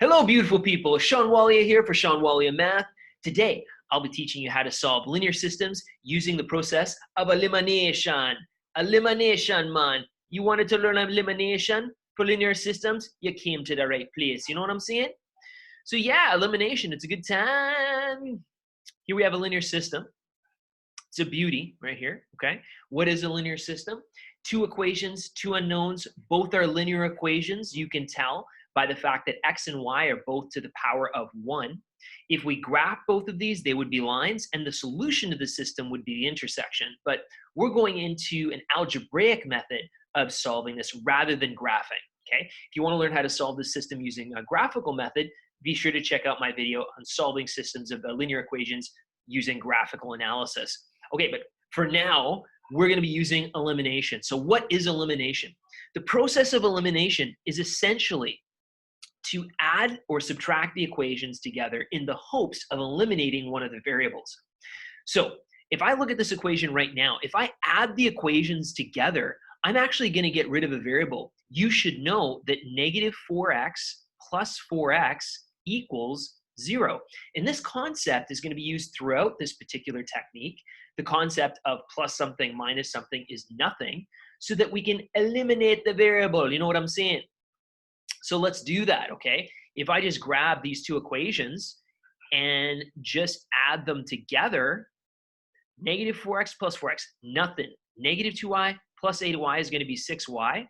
Hello, beautiful people. Sean Walia here for Sean Walia Math. Today, I'll be teaching you how to solve linear systems using the process of elimination. Elimination, man. You wanted to learn elimination for linear systems? You came to the right place. You know what I'm saying? So yeah, elimination, it's a good time. Here we have a linear system. It's a beauty right here, okay? What is a linear system? Two equations, two unknowns, both are linear equations. You can tell by the fact that x and y are both to the power of 1. If we graph both of these, they would be lines, and the solution to the system would be the intersection. But we're going into an algebraic method of solving this rather than graphing, okay? If you want to learn how to solve this system using a graphical method, be sure to check out my video on solving systems of linear equations using graphical analysis. Okay, but for now, we're going to be using elimination. So what is elimination? The process of elimination is essentially to add or subtract the equations together in the hopes of eliminating one of the variables. So if I look at this equation right now, if I add the equations together, I'm actually going to get rid of a variable. You should know that negative 4x plus 4x equals 0. And this concept is going to be used throughout this particular technique. The concept of plus something minus something is nothing, so that we can eliminate the variable. You know what I'm saying? So let's do that, okay? If I just grab these two equations and just add them together, negative 4x plus 4x, nothing. Negative 2y plus 8y is going to be 6y.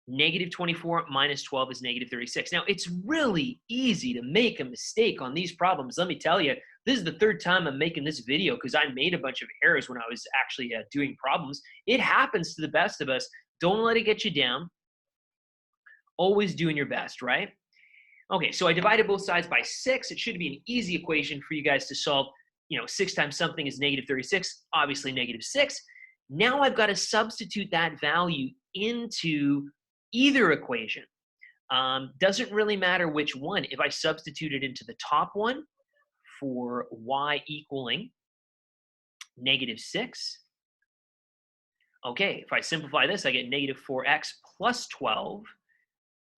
Negative 24 minus 12 is negative 36. Now, it's really easy to make a mistake on these problems. Let me tell you, this is the third time I'm making this video because I made a bunch of errors when I was actually doing problems. It happens to the best of us. Don't let it get you down. Always doing your best, right? Okay, so I divided both sides by 6. It should be an easy equation for you guys to solve. 6 times something is negative 36, obviously negative 6. Now I've got to substitute that value into either equation. Doesn't really matter which one. If I substitute it into the top one for y equaling negative 6, okay, if I simplify this, I get negative 4x plus 12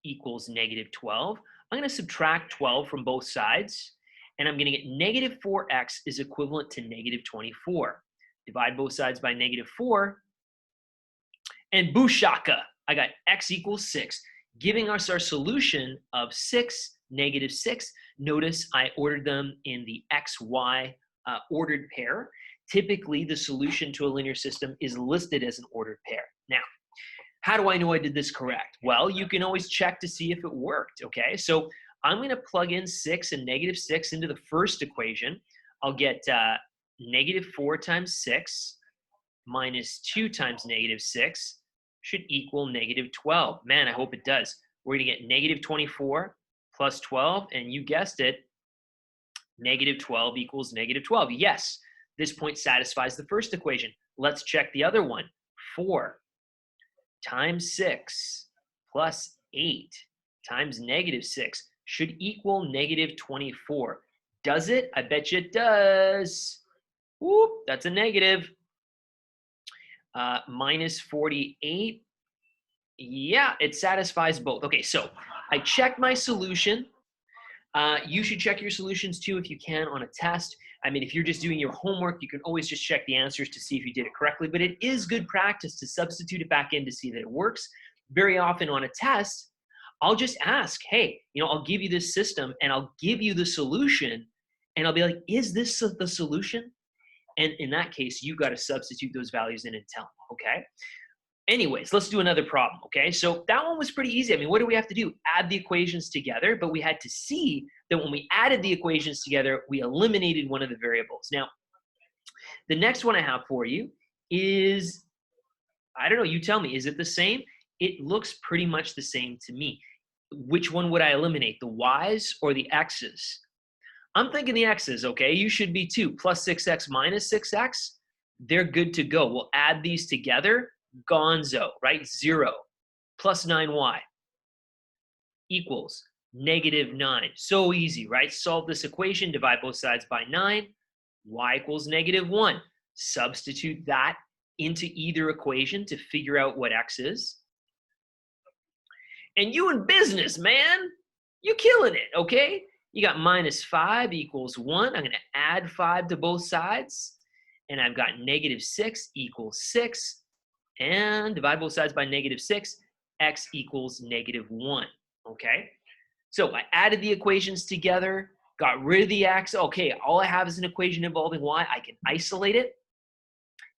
equals negative 12. I'm going to subtract 12 from both sides, and I'm going to get negative 4x is equivalent to negative 24. Divide both sides by negative 4, and booshaka, I got x equals 6, giving us our solution of 6, negative 6. Notice I ordered them in the xy ordered pair. Typically, the solution to a linear system is listed as an ordered pair. Now, how do I know I did this correct? Well, you can always check to see if it worked, okay? So I'm going to plug in 6 and negative 6 into the first equation. I'll get negative 4 times 6 minus 2 times negative 6 should equal negative 12. Man, I hope it does. We're going to get negative 24 plus 12, and you guessed it, negative 12 equals negative 12. Yes, this point satisfies the first equation. Let's check the other one. 4 times 6 plus 8 times negative 6 should equal negative 24. Does it? I bet you it does. Whoop, that's a negative. Minus 48. Yeah, it satisfies both. Okay, so I checked my solution. You should check your solutions too if you can on a test. I mean, if you're just doing your homework, you can always just check the answers to see if you did it correctly, but it is good practice to substitute it back in to see that it works. Very often on a test, I'll just ask, hey, I'll give you this system and I'll give you the solution, and I'll be like, is this the solution? And in that case, you've got to substitute those values in and tell them, okay? Anyways, let's do another problem, okay? So that one was pretty easy. I mean, what do we have to do? Add the equations together, but we had to see that when we added the equations together, we eliminated one of the variables. Now, the next one I have for you is, I don't know, you tell me, is it the same? It looks pretty much the same to me. Which one would I eliminate, the y's or the x's? I'm thinking the x's, okay? You should be too. Plus 6x minus 6x, they're good to go. We'll add these together. Gonzo, right? 0 plus 9y equals negative 9. So easy, right? Solve this equation, divide both sides by 9. Y equals negative 1. Substitute that into either equation to figure out what x is. And you in business, man. You killing it, okay? You got minus 5 equals 1. I'm going to add 5 to both sides. And I've got negative 6 equals 6. And divide both sides by negative 6. X equals negative 1, okay? So I added the equations together, got rid of the x. Okay, all I have is an equation involving y. I can isolate it.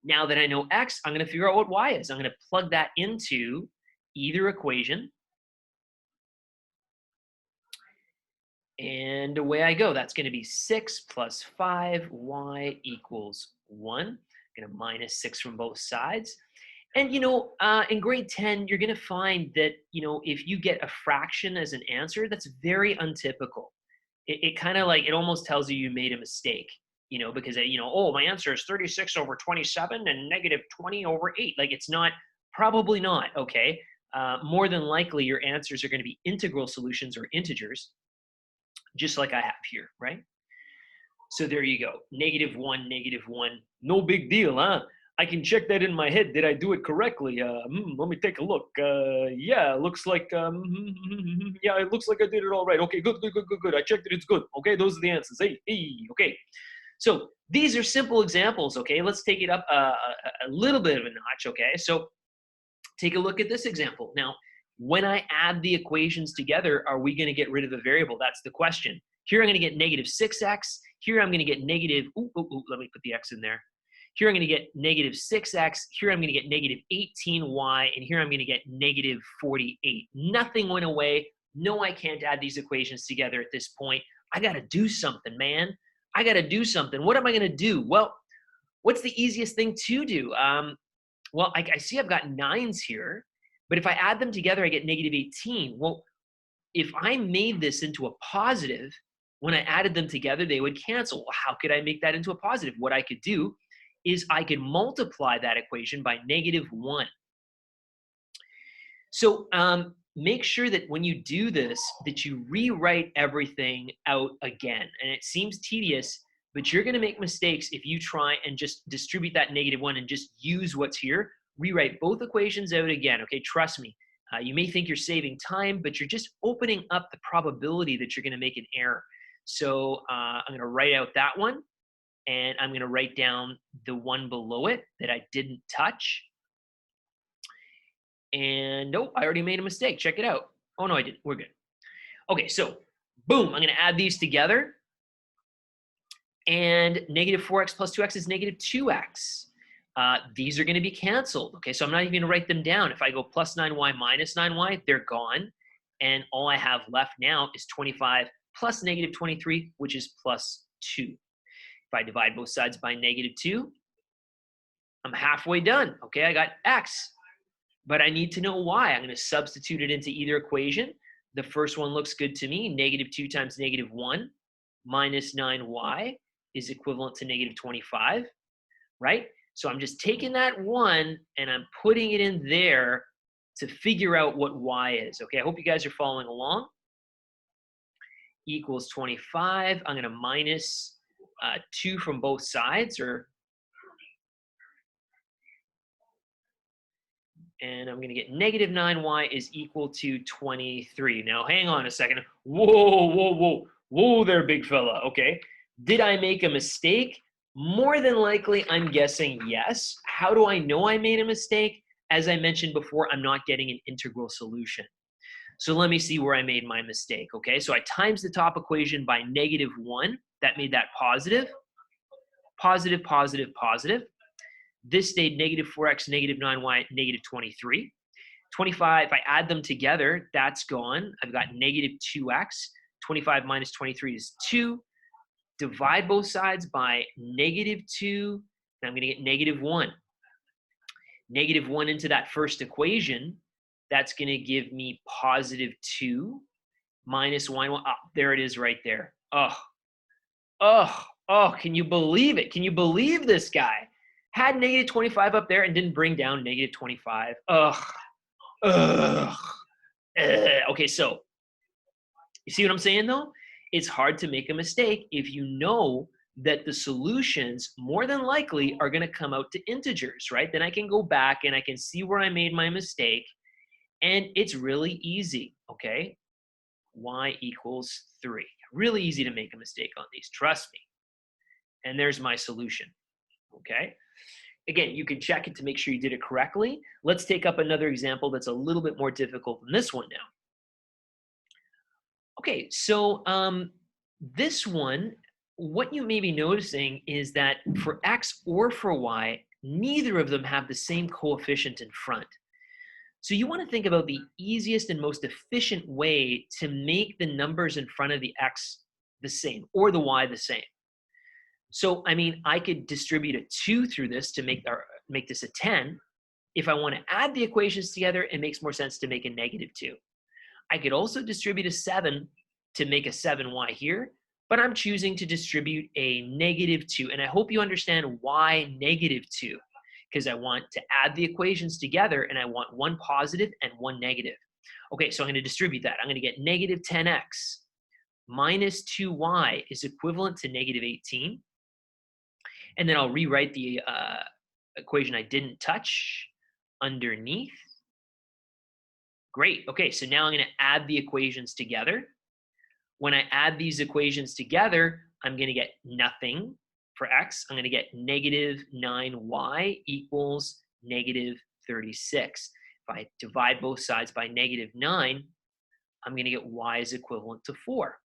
Now that I know x, I'm going to figure out what y is. I'm going to plug that into either equation. And away I go. That's going to be 6 plus 5y equals 1. I'm going to minus 6 from both sides. And, in grade 10, you're going to find that, if you get a fraction as an answer, that's very untypical. It kind of like, it almost tells you made a mistake, because, oh, my answer is 36 over 27 and negative 20 over 8. Like, it's not, probably not, okay? More than likely, your answers are going to be integral solutions or integers, just like I have here, right? So there you go, -1, -1, no big deal, huh? I can check that in my head. Did I do it correctly? Let me take a look. Yeah, it looks like, yeah, it looks like I did it all right. Okay, good. I checked it, it's good. Okay, those are the answers. Hey, okay. So these are simple examples, okay? Let's take it up a little bit of a notch, okay? So take a look at this example. Now, when I add the equations together, are we gonna get rid of a variable? That's the question. Here I'm gonna get negative 6x. Here I'm gonna get negative, let me put the x in there. Here I'm going to get negative 6x. Here I'm going to get negative 18y. And here I'm going to get negative 48. Nothing went away. No, I can't add these equations together at this point. I got to do something, man. I got to do something. What am I going to do? Well, what's the easiest thing to do? Well, I see I've got 9s here. But if I add them together, I get negative 18. Well, if I made this into a positive, when I added them together, they would cancel. Well, how could I make that into a positive? What I could do is I could multiply that equation by -1. So make sure that when you do this, that you rewrite everything out again. And it seems tedious, but you're going to make mistakes if you try and just distribute that -1 and just use what's here. Rewrite both equations out again, okay? Trust me. You may think you're saving time, but you're just opening up the probability that you're going to make an error. So I'm going to write out that one. And I'm going to write down the one below it that I didn't touch. And nope, I already made a mistake. Check it out. Oh, no, I didn't. We're good. Okay, so boom, I'm going to add these together. And negative 4x plus 2x is negative 2x. These are going to be canceled. Okay, so I'm not even going to write them down. If I go plus 9y minus 9y, they're gone. And all I have left now is 25 plus negative 23, which is plus 2. If I divide both sides by -2, I'm halfway done. Okay, I got x, but I need to know y. I'm going to substitute it into either equation. The first one looks good to me. -2 times -1 minus 9y is equivalent to -25, right? So I'm just taking that 1 and I'm putting it in there to figure out what y is. Okay, I hope you guys are following along. Equals 25. I'm going to minus 2 from both sides, and I'm going to get -9y is equal to 23. Now, hang on a second. Whoa there, big fella. Okay, did I make a mistake? More than likely, I'm guessing yes. How do I know I made a mistake? As I mentioned before, I'm not getting an integral solution. So let me see where I made my mistake, okay? So I times the top equation by -1. That made that positive. Positive, positive, positive. This stayed -4x, -9y, -23. 25, if I add them together, that's gone. I've got -2x. 25 minus 23 is 2. Divide both sides by -2, and I'm going to get -1. -1 into that first equation, that's going to give me +2 minus 1. Oh, there it is right there. Oh, can you believe it? Can you believe this guy? Had -25 up there and didn't bring down -25. Okay, so you see what I'm saying though? It's hard to make a mistake if you know that the solutions more than likely are going to come out to integers, right? Then I can go back and I can see where I made my mistake, and it's really easy, okay? y equals 3. Really easy to make a mistake on these, trust me. And there's my solution, okay? Again, you can check it to make sure you did it correctly. Let's take up another example that's a little bit more difficult than this one now. Okay, so this one, what you may be noticing is that for x or for y, neither of them have the same coefficient in front. So you want to think about the easiest and most efficient way to make the numbers in front of the x the same or the y the same. So, I mean, I could distribute a 2 through this to make this a 10. If I want to add the equations together, it makes more sense to make a -2. I could also distribute a 7 to make a 7y here, but I'm choosing to distribute a -2. And I hope you understand why -2, because I want to add the equations together and I want one positive and one negative. Okay, so I'm going to distribute that. I'm going to get -10x minus 2y is equivalent to -18. And then I'll rewrite the equation I didn't touch underneath. Great. Okay, so now I'm going to add the equations together. When I add these equations together, I'm going to get nothing for x. I'm going to get -9y equals -36. If I divide both sides by -9, I'm going to get y is equivalent to 4.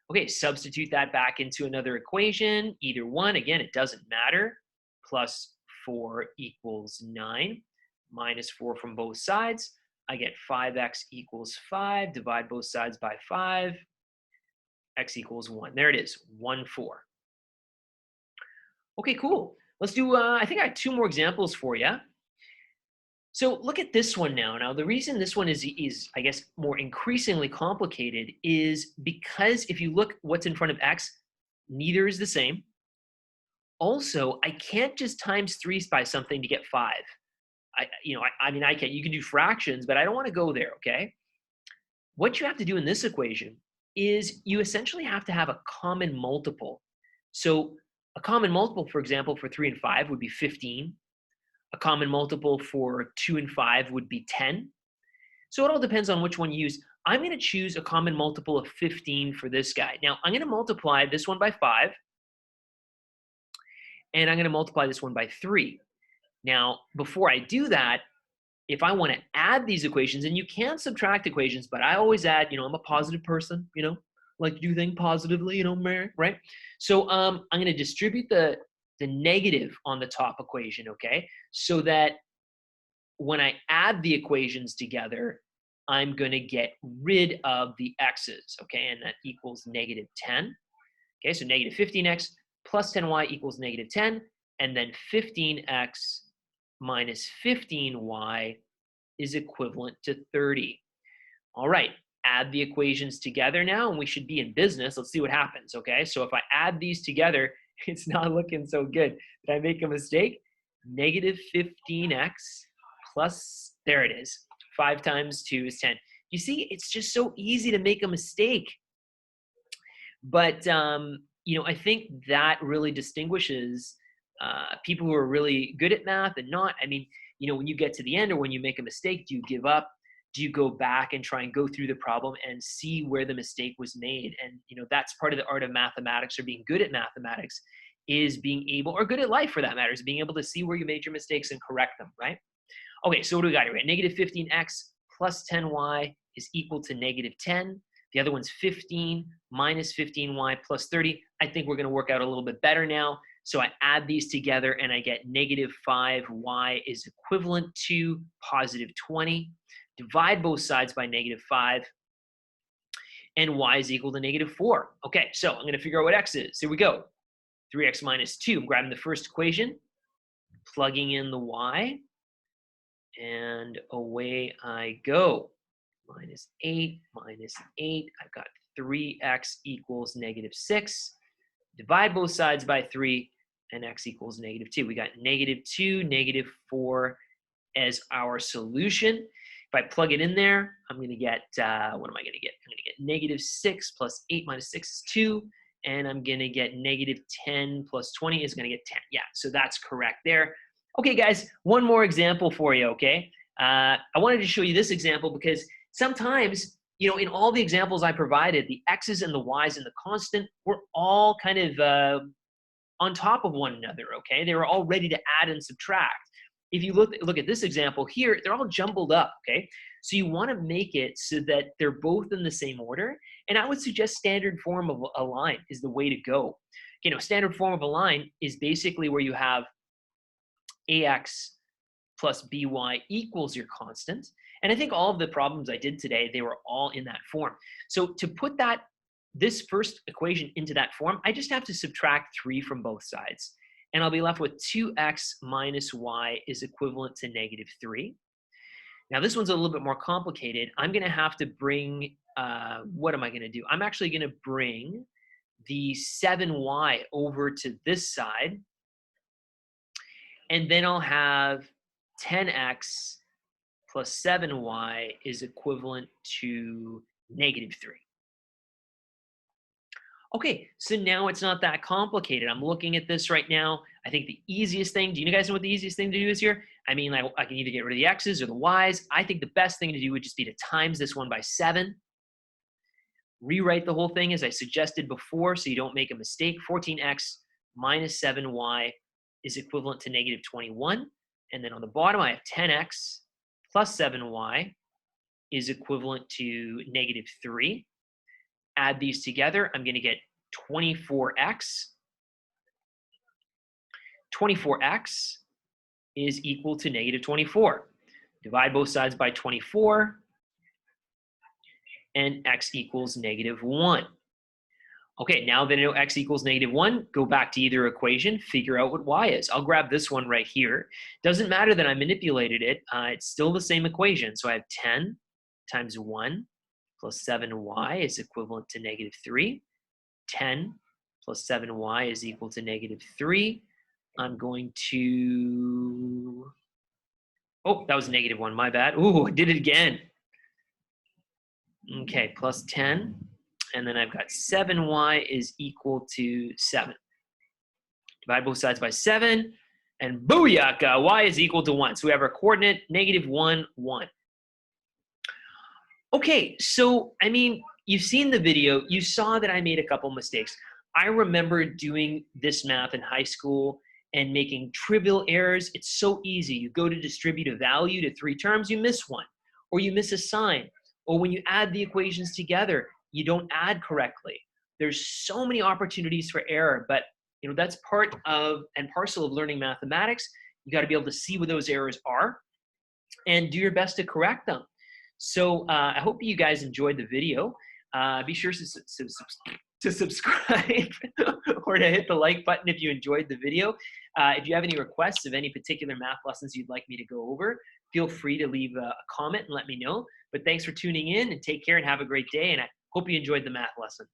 Okay, substitute that back into another equation. Either one, again, it doesn't matter. Plus 4 equals 9. Minus 4 from both sides. I get 5x equals 5. Divide both sides by 5. X equals 1. There it is, 1, 4. Okay, cool. Let's do, I think I have 2 more examples for you. So look at this one now. Now, the reason this one is, I guess, more increasingly complicated is because if you look what's in front of x, neither is the same. Also, I can't just times 3 by something to get 5. I mean, I can. You can do fractions, but I don't want to go there, okay? What you have to do in this equation is you essentially have to have a common multiple. So a common multiple, for example, for 3 and 5 would be 15. A common multiple for 2 and 5 would be 10. So it all depends on which one you use. I'm going to choose a common multiple of 15 for this guy. Now, I'm going to multiply this one by 5. And I'm going to multiply this one by 3. Now, before I do that, if I want to add these equations, and you can subtract equations, but I always add, I'm a positive person, like to do things positively, right? So I'm going to distribute the negative on the top equation, okay? So that when I add the equations together, I'm going to get rid of the x's, okay? And that equals -10. Okay, so -15x plus 10y equals -10. And then 15x minus 15y is equivalent to 30. All right, add the equations together now, and we should be in business. Let's see what happens, okay? So if I add these together, it's not looking so good. Did I make a mistake? -15x plus, there it is. 5 times 2 is 10. You see, it's just so easy to make a mistake. But, I think that really distinguishes people who are really good at math and not. I mean, when you get to the end or when you make a mistake, do you give up? Do you go back and try and go through the problem and see where the mistake was made? And, that's part of the art of mathematics, or being good at mathematics, is being able, or good at life for that matter, is being able to see where you made your mistakes and correct them, right? Okay, so what do we got here? -15x plus 10y is equal to -10. The other one's 15 minus 15y plus 30. I think we're going to work out a little bit better now. So I add these together and I get -5y is equivalent to +20. Divide both sides by -5. And y is equal to -4. Okay, so I'm going to figure out what x is. Here we go. 3x minus 2. I'm grabbing the first equation, plugging in the y, and away I go. -8 minus 8. I've got 3x equals -6. Divide both sides by 3, and x equals -2. We got -2, -4 as our solution. If I plug it in there, I'm going to get, what am I going to get? I'm going to get -6 plus 8 minus 6 is 2. And I'm going to get -10 plus 20 is going to get 10. Yeah, so that's correct there. Okay, guys, one more example for you, okay? I wanted to show you this example because sometimes, in all the examples I provided, the x's and the y's and the constant were all kind of on top of one another, okay? They were all ready to add and subtract. If you look at this example here, they're all jumbled up, okay? So you want to make it so that they're both in the same order. And I would suggest standard form of a line is the way to go. Standard form of a line is basically where you have ax plus by equals your constant. And I think all of the problems I did today, they were all in that form. So to put this first equation into that form, I just have to subtract 3 from both sides. And I'll be left with 2x minus y is equivalent to negative 3. Now this one's a little bit more complicated. I'm going to have to bring, what am I going to do? I'm actually going to bring the 7y over to this side. And then I'll have 10x plus 7y is equivalent to negative 3. Okay, so now it's not that complicated. I'm looking at this right now. I think the easiest thing, do you guys know what the easiest thing to do is here? I mean, I can either get rid of the x's or the y's. I think the best thing to do would just be to times this one by 7. Rewrite the whole thing as I suggested before so you don't make a mistake. 14x minus 7y is equivalent to negative 21. And then on the bottom, I have 10x plus 7y is equivalent to negative 3. Add these together, I'm going to get 24x. 24x is equal to negative 24. Divide both sides by 24, and x equals negative 1. Okay, now that I know x equals negative 1, go back to either equation, figure out what y is. I'll grab this one right here. Doesn't matter that I manipulated it. It's still the same equation. So I have 10 times 1 plus 7y is equivalent to negative 3. 10 plus 7y is equal to negative 3. I'm going to, oh, that was negative 1, my bad. Ooh, I did it again. Okay, plus 10, and then I've got 7y is equal to 7. Divide both sides by 7, and booyaka, y is equal to 1. So we have our coordinate, negative 1, 1. Okay, so, I mean, you've seen the video. You saw that I made a couple mistakes. I remember doing this math in high school and making trivial errors. It's so easy. You go to distribute a value to 3 terms, you miss one, or you miss a sign, or when you add the equations together, you don't add correctly. There's so many opportunities for error, but that's part of and parcel of learning mathematics. You got to be able to see what those errors are and do your best to correct them. So I hope you guys enjoyed the video. Be sure to subscribe or to hit the like button if you enjoyed the video. If you have any requests of any particular math lessons you'd like me to go over, feel free to leave a comment and let me know. But thanks for tuning in, and take care and have a great day. And I hope you enjoyed the math lesson.